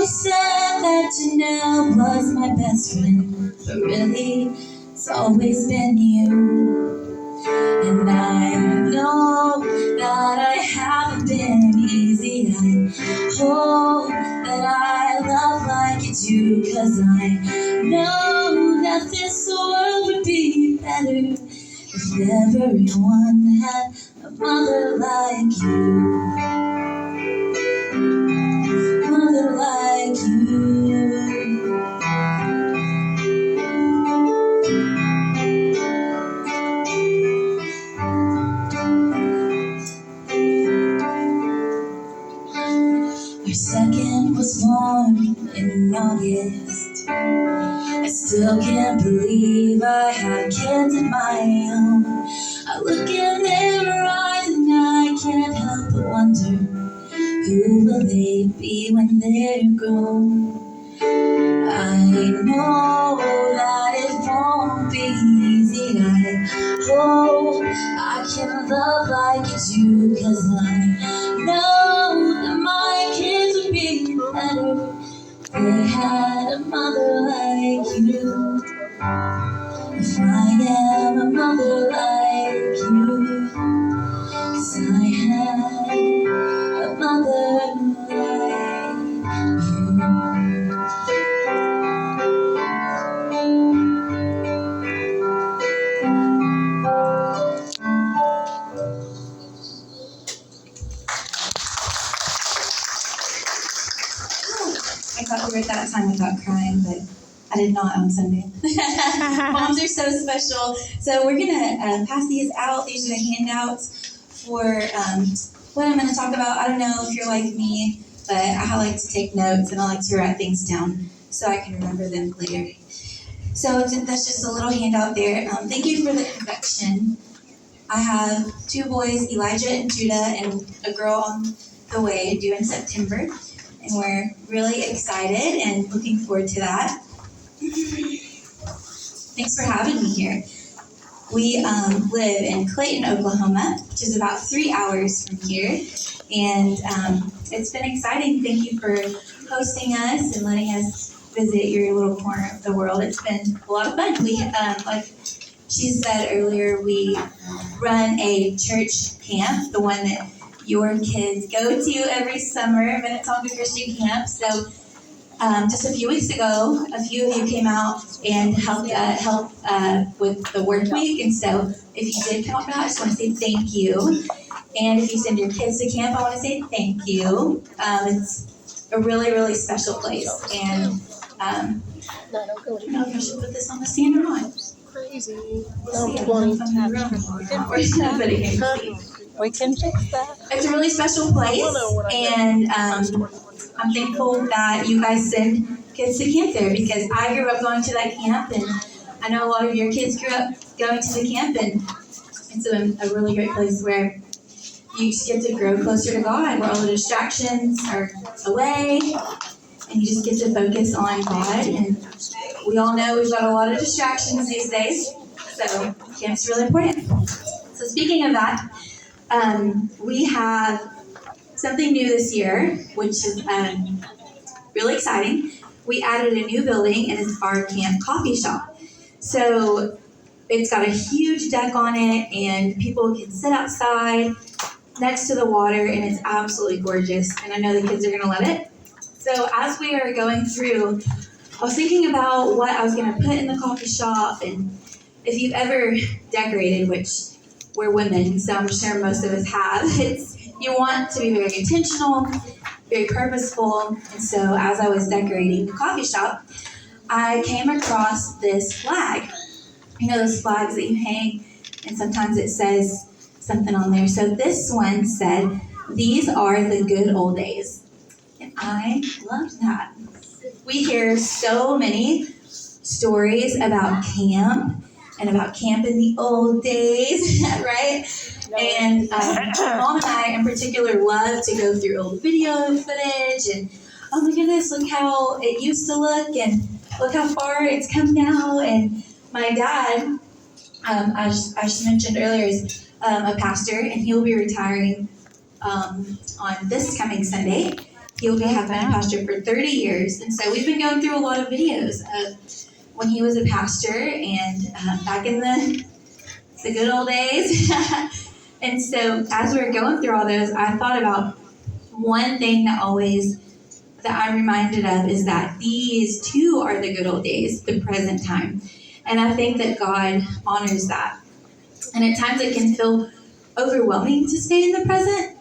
always said that Janelle was my best friend, but really, it's always been you. And I know that I haven't been easy. I hope that I love like you do, 'cause I know that this world would be better if everyone had a mother like you. Mother like you. Our second was born in August. I still can't believe I have kids of my own. I look in their eyes and I can't help but wonder, who will they be when they're grown? I know that it won't be easy. I hope I can love like you do, 'cause I know that my kids would be better if they had a mother like you. If I am a mother like you, 'cause I had a mother like you. I got through it that time without crying, but I did not on Sunday. Moms are so special. So we're going to pass these out. These are the handouts for what I'm going to talk about. I don't know if you're like me, but I like to take notes and I like to write things down so I can remember them later. So that's just a little handout there. Thank you for the introduction. I have 2 boys, Elijah and Judah, and a girl on the way due in September. And we're really excited and looking forward to that. Thanks for having me here. We live in Clayton, Oklahoma, which is about 3 hours from here. And it's been exciting. Thank you for hosting us and letting us visit your little corner of the world. It's been a lot of fun. We, like she said earlier, we run a church camp, the one that your kids go to every summer, Minnetonka Christian Camp. So just a few weeks ago, a few of you came out and helped with the work week. And so if you did come out, I just want to say thank you. And if you send your kids to camp, I want to say thank you. It's a really, really special place. And I don't know if I should put this on the stand or not. Crazy. We'll see. Or should I put it here? We can fix that. It's a really special place, and I'm thankful that you guys send kids to camp there, because I grew up going to that camp, and I know a lot of your kids grew up going to the camp, and it's a really great place where you just get to grow closer to God, where all the distractions are away, and you just get to focus on God. And we all know we've got a lot of distractions these days, so camp's really important. So speaking of that, we have something new this year, which is really exciting. We added a new building, and it's our camp coffee shop. So it's got a huge deck on it, and people can sit outside next to the water, and it's absolutely gorgeous. And I know the kids are going to love it. So as we are going through, I was thinking about what I was going to put in the coffee shop, and if you've ever decorated, which we're women, so I'm sure most of us have, you want to be very intentional, very purposeful. And so as I was decorating the coffee shop, I came across this flag. You know those flags that you hang, and sometimes it says something on there. So this one said, "These are the good old days." And I loved that. We hear so many stories about camp and about camp in the old days, right? And Mom and I in particular love to go through old video footage and, oh my goodness, look how it used to look and look how far it's come now. And my dad, as I mentioned earlier, is a pastor, and he will be retiring on this coming Sunday. He has been a pastor for 30 years. And so we've been going through a lot of videos of when he was a pastor and back in the good old days. And so as we were going through all those, I thought about one thing that I'm reminded of is that these too are the good old days, the present time. And I think that God honors that. And at times it can feel overwhelming to stay in the present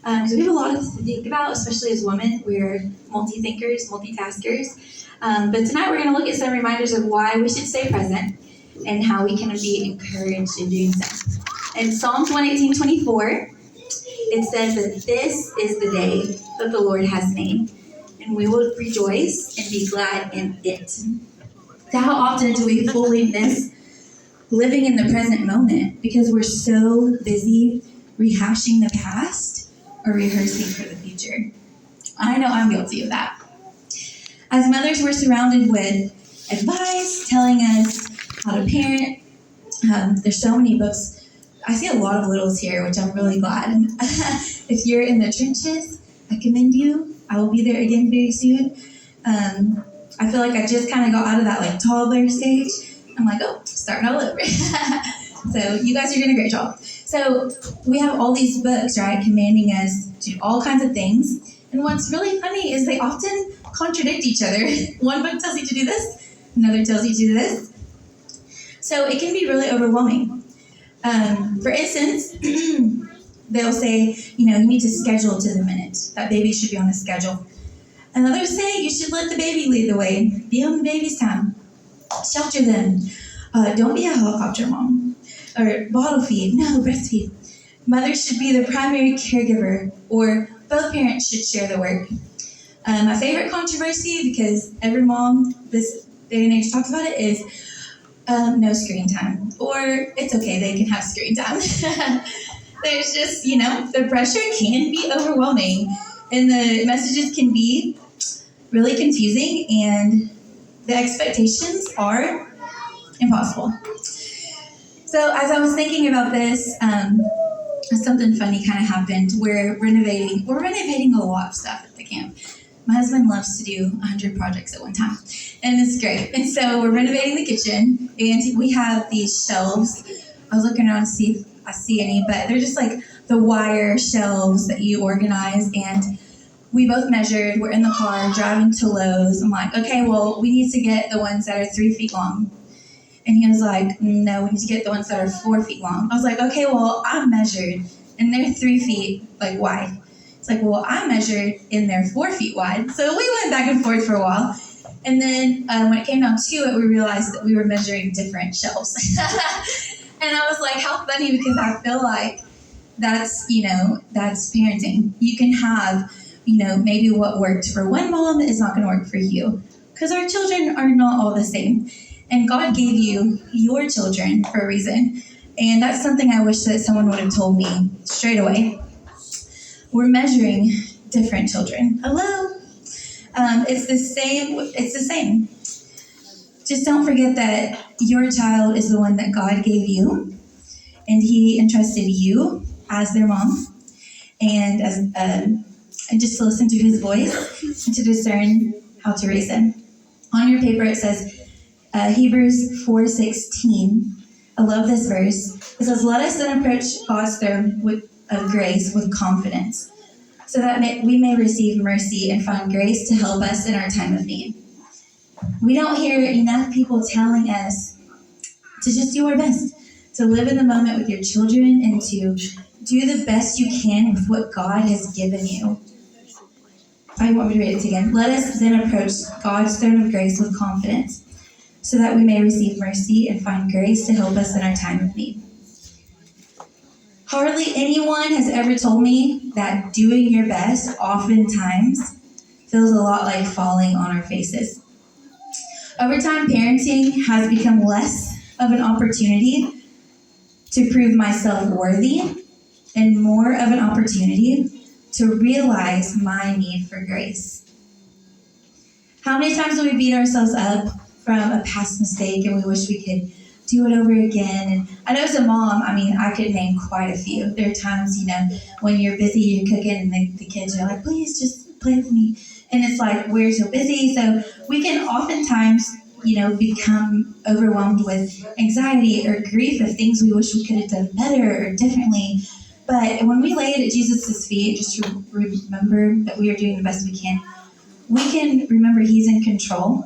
because we have a lot to think about, especially as women. We're multi-thinkers, multitaskers. But tonight we're going to look at some reminders of why we should stay present and how we can be encouraged in doing so. In Psalms 118:24, it says that this is the day that the Lord has made, and we will rejoice and be glad in it. So how often do we fully miss living in the present moment because we're so busy rehashing the past or rehearsing for the future? I know I'm guilty of that. As mothers, we're surrounded with advice telling us how to parent. There's so many books. I see a lot of littles here, which I'm really glad. If you're in the trenches, I commend you. I will be there again very soon. I feel like I just kind of got out of that toddler stage. I'm like, oh, starting all over. So you guys are doing a great job. So we have all these books, right, commanding us to do all kinds of things. And what's really funny is they often contradict each other. One book tells you to do this, another tells you to do this. So it can be really overwhelming. For instance, they'll say, you need to schedule to the minute. That baby should be on a schedule. And others say you should let the baby lead the way. Be on the baby's time. Shelter them. Don't be a helicopter mom. Or bottle feed. No, breastfeed. Mothers should be the primary caregiver, or both parents should share the work. My favorite controversy, because every mom this day and age talks about it, is no screen time. Or it's okay, they can have screen time. There's just, the pressure can be overwhelming. And the messages can be really confusing, and the expectations are impossible. So as I was thinking about this, something funny kind of happened. We're renovating a lot of stuff at the camp. My husband loves to do 100 projects at one time, and it's great. And so we're renovating the kitchen, and we have these shelves. I was looking around to see if I see any, but they're just like the wire shelves that you organize. And we both measured. We're in the car driving to Lowe's. I'm like, okay, well, we need to get the ones that are 3 feet long. And he was like, no, we need to get the ones that are 4 feet long. I was like, okay, well, I measured, and they're 3 feet wide. It's like, well, I measured and they're 4 feet wide. So we went back and forth for a while. And then when it came down to it, we realized that we were measuring different shelves. And I was like, how funny, because I feel like that's parenting. You can have, maybe what worked for one mom is not going to work for you, because our children are not all the same. And God gave you your children for a reason. And that's something I wish that someone would have told me straight away. We're measuring different children. Hello? It's the same. Just don't forget that your child is the one that God gave you, and He entrusted you as their mom, and just to listen to His voice and to discern how to raise them. On your paper it says Hebrews 4:16. I love this verse. It says, "Let us then approach God's throne of grace with confidence, so that we may receive mercy and find grace to help us in our time of need." We don't hear enough people telling us to just do our best, to live in the moment with your children, and to do the best you can with what God has given you. I want me to read it again. "Let us then approach God's throne of grace with confidence, so that we may receive mercy and find grace to help us in our time of need." Hardly anyone has ever told me that doing your best oftentimes feels a lot like falling on our faces. Over time, parenting has become less of an opportunity to prove myself worthy and more of an opportunity to realize my need for grace. How many times do we beat ourselves up from a past mistake and we wish we could do it over again? And I know as a mom, I could name quite a few. There are times, when you're busy, you're cooking, and the kids are like, please just play with me. And it's like, we're so busy. So we can oftentimes, become overwhelmed with anxiety or grief of things we wish we could have done better or differently. But when we lay it at Jesus' feet, just to remember that we are doing the best we can remember He's in control.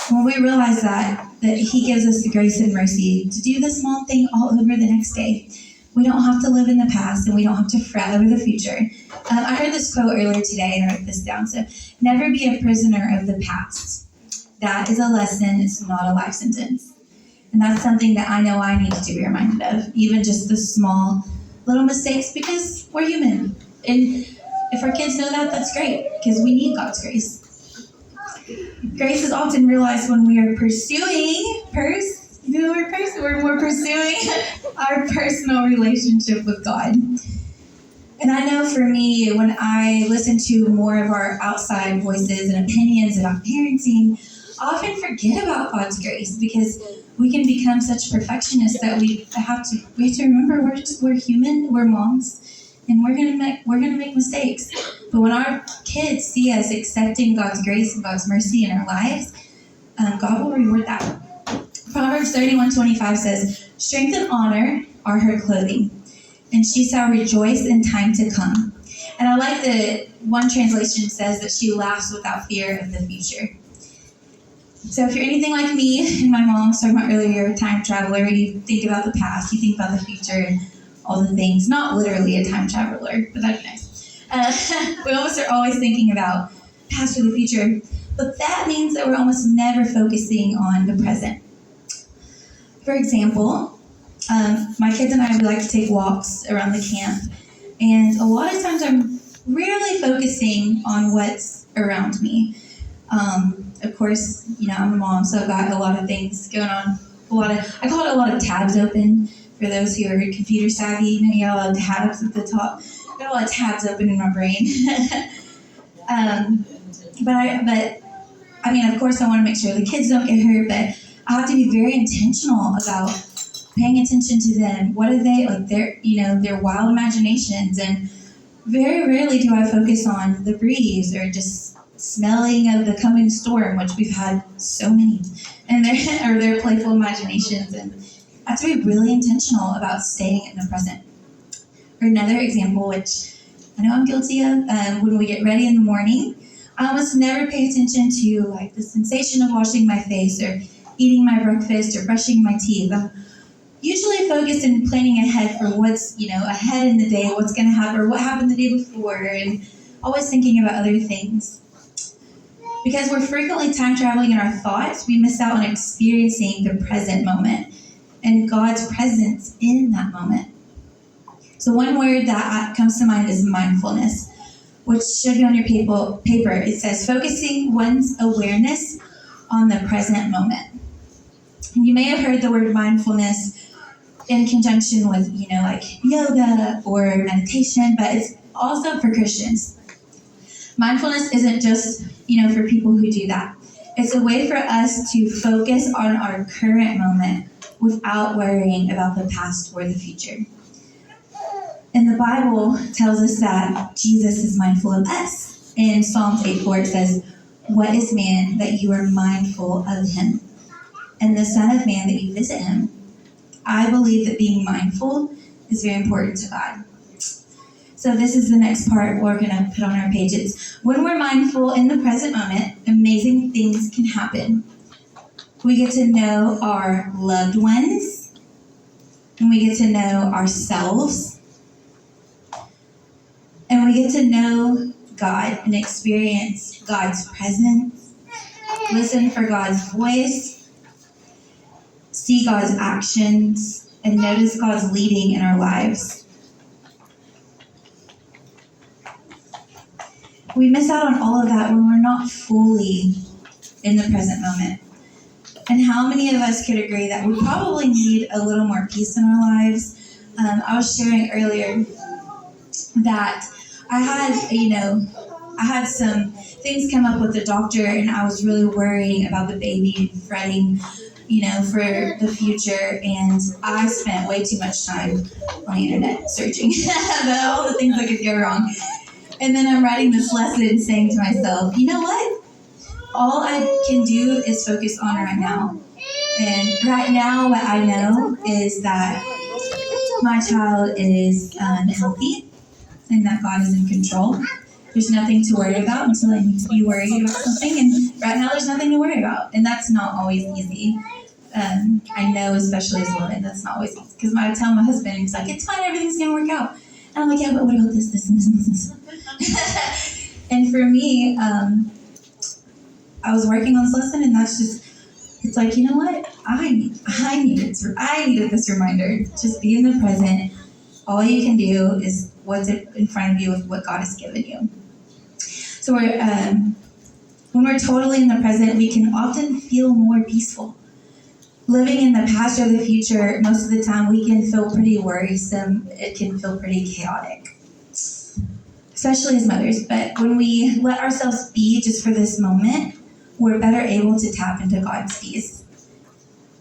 When we realize that He gives us the grace and mercy to do the small thing all over the next day. We don't have to live in the past, and we don't have to fret over the future. I heard this quote earlier today, and I wrote this down. So, never be a prisoner of the past. That is a lesson. It's not a life sentence. And that's something that I know I need to be reminded of, even just the small little mistakes, because we're human. And if our kids know that, that's great, because we need God's grace. Grace is often realized when we are pursuing we're pursuing our personal relationship with God. And I know for me, when I listen to more of our outside voices and opinions about parenting, I often forget about God's grace, because we can become such perfectionists that we have to remember we're human, we're moms, and we're gonna make mistakes. But when our kids see us accepting God's grace and God's mercy in our lives, God will reward that. Proverbs 31:25 says, "Strength and honor are her clothing, and she shall rejoice in time to come." And I like that one translation says that she laughs without fear of the future. So if you're anything like me and my mom was talking about earlier, you're a time traveler, you think about the past, you think about the future, and all the things. Not literally a time traveler, but that'd be nice. We almost are always thinking about past or the future, but that means that we're almost never focusing on the present. For example, my kids and I would like to take walks around the camp, and a lot of times I'm rarely focusing on what's around me. Of course, I'm a mom, so I've got a lot of things going on. I call it a lot of tabs open for those who are computer savvy. You got a lot of tabs at the top. I've got a lot of tabs open in my brain. Of course, I want to make sure the kids don't get hurt, but I have to be very intentional about paying attention to them. What are they like? Their wild imaginations, and very rarely do I focus on the breeze or just smelling of the coming storm, which we've had so many, and their playful imaginations. And I have to be really intentional about staying in the present. Or another example, which I know I'm guilty of, when we get ready in the morning, I almost never pay attention to the sensation of washing my face or eating my breakfast or brushing my teeth. I'm usually focused in planning ahead for what's ahead in the day, what's going to happen, or what happened the day before, and always thinking about other things. Because we're frequently time traveling in our thoughts, we miss out on experiencing the present moment and God's presence in that moment. So one word that comes to mind is mindfulness, which should be on your paper. It says focusing one's awareness on the present moment. And you may have heard the word mindfulness in conjunction with, yoga or meditation, but it's also for Christians. Mindfulness isn't just, for people who do that. It's a way for us to focus on our current moment without worrying about the past or the future. And the Bible tells us that Jesus is mindful of us. In Psalms 8:4 it says, "What is man that you are mindful of him, and the Son of Man that you visit him?" I believe that being mindful is very important to God. So this is the next part we're going to put on our page. It's when we're mindful in the present moment, amazing things can happen. We get to know our loved ones, and we get to know ourselves, and we get to know God and experience God's presence, listen for God's voice, see God's actions, and notice God's leading in our lives. We miss out on all of that when we're not fully in the present moment. And how many of us could agree that we probably need a little more peace in our lives? I was sharing earlier that I had some things come up with the doctor, and I was really worrying about the baby and fretting, for the future. And I spent way too much time on the internet searching about all the things that could go wrong. And then I'm writing this lesson saying to myself, you know what? All I can do is focus on right now. And right now, what I know is that my child is healthy and that God is in control. There's nothing to worry about until I need to be worried about something. And right now, there's nothing to worry about. And that's not always easy. I know, especially as a woman, that's not always easy. Because I tell my husband, he's like, it's fine, everything's going to work out. And I'm like, yeah, but what about this, and this, and this, and this? And for me, I was working on this lesson, and that's just, it's like, you know what? I needed this reminder. Just be in the present. All you can do is what's in front of you with what God has given you. So when we're totally in the present, we can often feel more peaceful. Living in the past or the future, most of the time we can feel pretty worrisome. It can feel pretty chaotic, especially as mothers. But when we let ourselves be just for this moment, we're better able to tap into God's peace.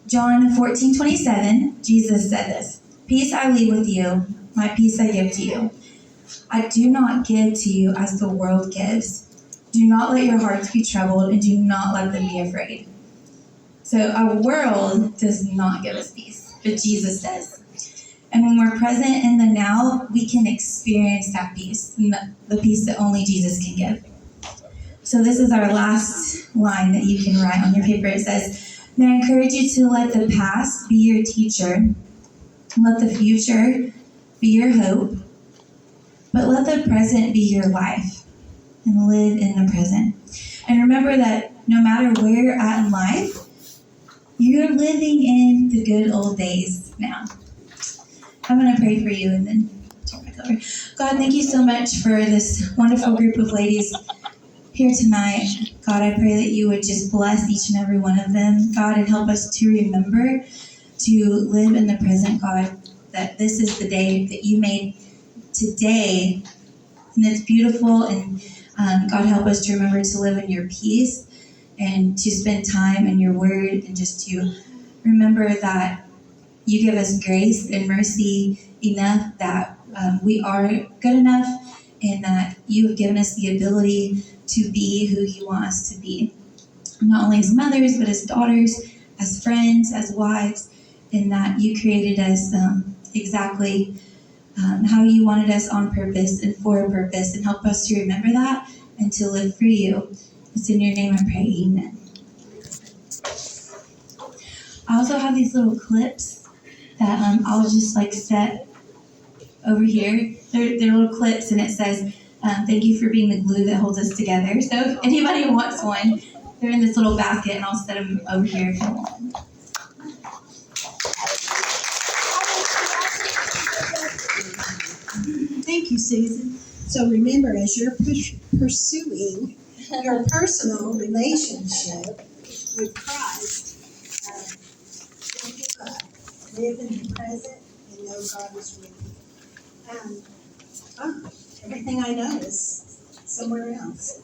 John 14:27, Jesus said this, "Peace I leave with you, my peace I give to you. I do not give to you as the world gives. Do not let your hearts be troubled, and do not let them be afraid." So our world does not give us peace, but Jesus does. And when we're present in the now, we can experience that peace, the peace that only Jesus can give. So this is our last line that you can write on your paper. It says, "May I encourage you to let the past be your teacher, let the future be your hope, but let the present be your life, and live in the present." And remember that no matter where you're at in life, you're living in the good old days now. I'm going to pray for you and then turn back over. God, thank you so much for this wonderful group of ladies here tonight. God, I pray that you would just bless each and every one of them, God, and help us to remember to live in the present, God, that this is the day that you made today, and it's beautiful, and God, help us to remember to live in your peace and to spend time in your word, and just to remember that you give us grace and mercy enough that we are good enough, and that you have given us the ability to be who you want us to be, not only as mothers, but as daughters, as friends, as wives, and that you created us exactly how you wanted us on purpose and for a purpose, and help us to remember that and to live for you. It's in your name I pray, amen. I also have these little clips that I'll just set over here. They're little clips, and it says, "Thank you for being the glue that holds us together." So if anybody wants one, they're in this little basket, and I'll set them over here if you want one. Thank you, Susan. So remember, as you're pursuing your personal relationship with Christ, think of God. Live in the present and know God is with you. Everything I know is somewhere else.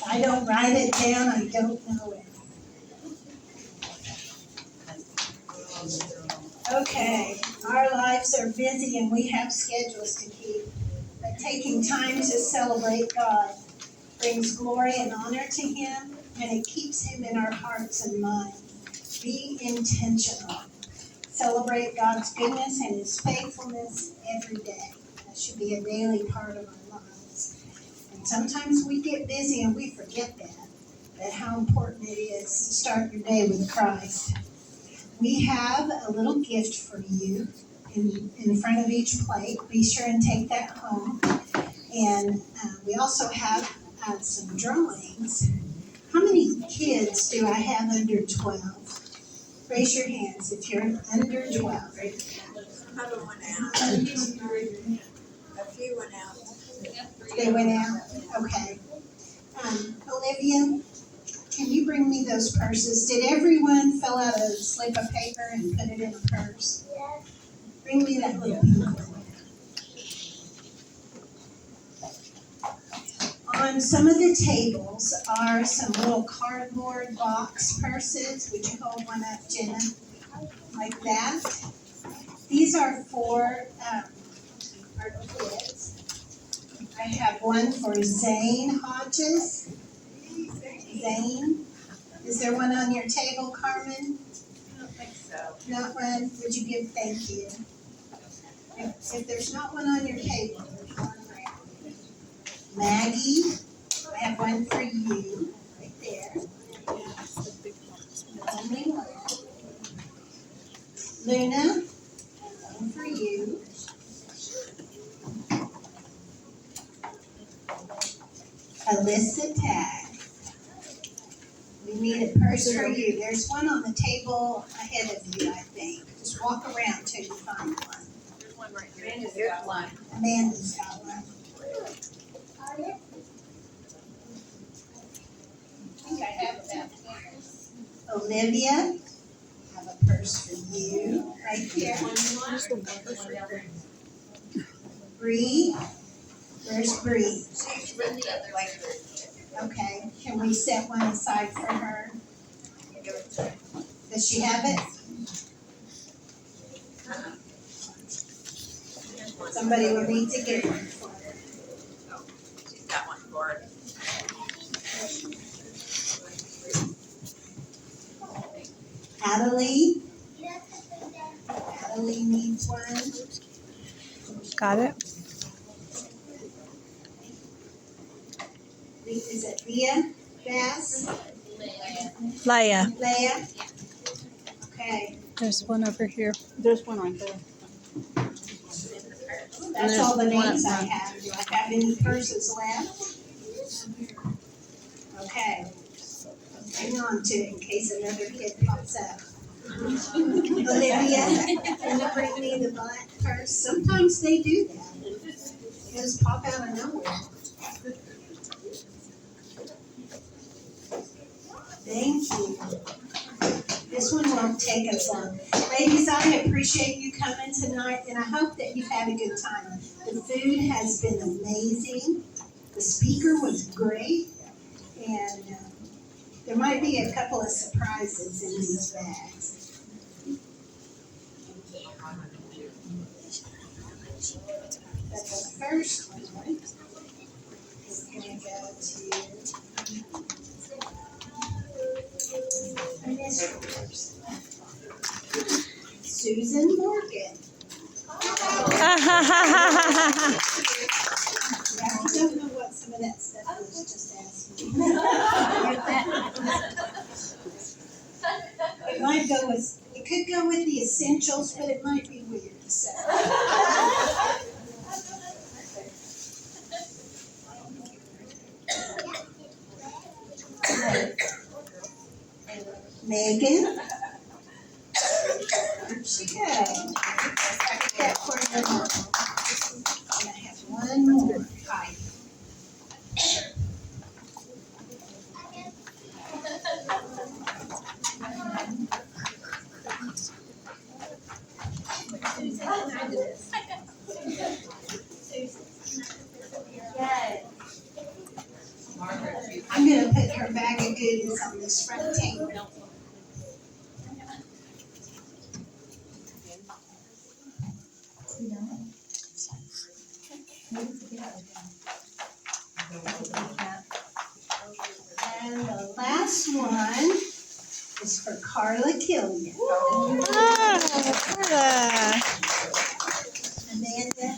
I don't write it down, I don't know it. Okay, our lives are busy and we have schedules to keep, but taking time to celebrate God brings glory and honor to Him, and it keeps Him in our hearts and minds. Be intentional. Celebrate God's goodness and His faithfulness every day. That should be a daily part of our lives. And sometimes we get busy and we forget that how important it is to start your day with Christ. We have a little gift for you in front of each plate. Be sure and take that home. And we also have some drawings. How many kids do I have under 12? Raise your hands if you're under 12. Another one out. A few went out. They went out? Okay. Olivia, can you bring me those purses? Did everyone fill out a slip of paper and put it in a purse? Yes. Bring me that little pink one. On some of the tables are some little cardboard box purses. Would you hold one up, Jenna? like that. These are for our kids. I have one for Zane Hodges. Zane, is there one on your table, Carmen? I don't think so. Not one? Would you give thank you? If there's not one on your table, there's one around. Maggie, I have one for you, right there. Only one. Luna, one for you. Alyssa Tag. We need a purse for you. There's one on the table ahead of you, I think. Just walk around till you find one. There's one right here. Amanda's got one. Amanda's got one. I think I have it down here. Olivia, I have a purse for you, right here. Bree, where's Bree? She's in the other like. Okay, can we set one aside for her? Does she have it? Somebody will need to get one for her. Oh, she's got one for it. Adelie? Adelie needs one. Got it. Is it Leah Bass? Leia. Leah? Okay, There's one over here. There's one right there. that's all the names I have. Do I have any purses left? Okay. Hang on to it in case another kid pops up. Olivia, can you bring me the black purse? Sometimes they do that. They just pop out of nowhere. Thank you. This one won't take us long. Ladies, I appreciate you coming tonight, and I hope that you've had a good time. The food has been amazing. The speaker was great, and there might be a couple of surprises in these bags. But the first one is going to go to Susan Morgan. Yeah, I don't know what some of that stuff was, just asking. It might go with, it could go with the essentials, but it might be weird, so. Megan. Where'd she go? I put that for her. And I have one more. Hi. I'm gonna put her bag of goodies on this front table. And the last one is for Carla Killian. Ah, Carla. Amanda,